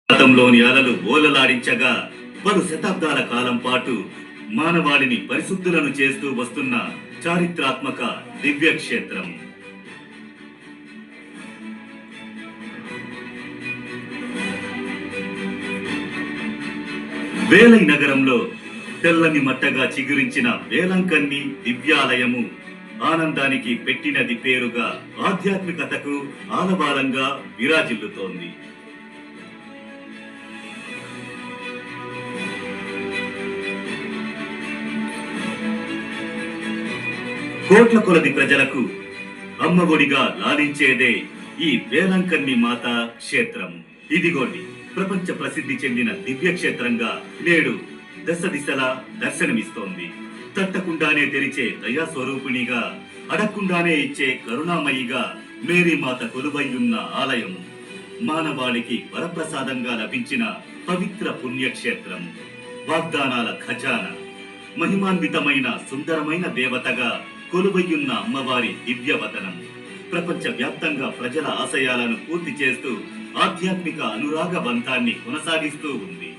గతంలోని అలలు ఓలలాడించగా పలు శతాబ్దాల కాలం పాటు మానవాళిని పరిశుద్ధులను చేస్తూ వస్తున్న చారిత్రాత్మక దివ్యక్షేత్రం. వేలై నగరంలో తెల్లని మట్టగా చిగురించిన వేలంకన్ని దివ్యాలయము ఆనందానికి పెట్టినది పేరుగా ఆధ్యాత్మికతకు ఆలవాలంగా విరాజిల్లుతోంది. కోట్ల కొలది ప్రజలకు అమ్మఒడిగా లాలించేదే ఈ వేలంకన్ని మాత క్షేత్రం. ఇదిగోండి, ప్రపంచ ప్రసిద్ధి చెందిన దివ్యక్షేత్రంగా నేడు దశ దిశలా దర్శనమిస్తోంది. తట్టకుండానే తెరిచే దయా స్వరూపిణిగా, అడగకుండానే ఇచ్చే కరుణామయిగా మేరీమాత కొలువయ్యున్న ఆలయం మానవాళికి వరప్రసాదంగా లభించిన పవిత్ర పుణ్యక్షేత్రం. వాగ్దానాల ఖజానా, మహిమాన్వితమైన సుందరమైన దేవతగా కొలువయ్యున్న అమ్మవారి దివ్యవదనం ప్రపంచ వ్యాప్తంగా ప్రజల ఆశయాలను పూర్తి చేస్తూ ఆధ్యాత్మిక అనురాగ బంధాన్ని కొనసాగిస్తూ ఉంది.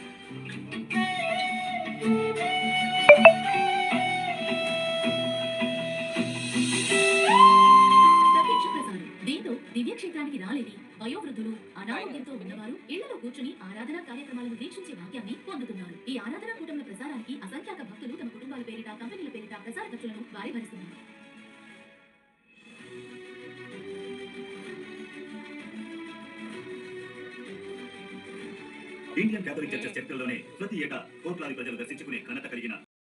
దివ్యక్షేత్రానికి రాలేని వయోవృద్ధులు, అనారోగ్యంతో ఉన్నవారు ఇళ్లలో కూర్చుని ఆరాధనా కార్యక్రమాలను వీక్షించే భాగ్యాన్ని పొందుతున్నారు. ఈ ఆరాధనా కూటముల ప్రసారానికి అసంఖ్యాక భక్తులు తమ కుటుంబాల పేరిట, కంపెనీల పేరిట ప్రసార ఖర్చులను వారి భరిస్తున్నారు. ఇండియన్ క్యాథలిక్ చర్చ్ చరిత్రలోనే ప్రతి ఏటా కోట్లాది ప్రజలు దర్శించుకునే ఘనత కలిగిన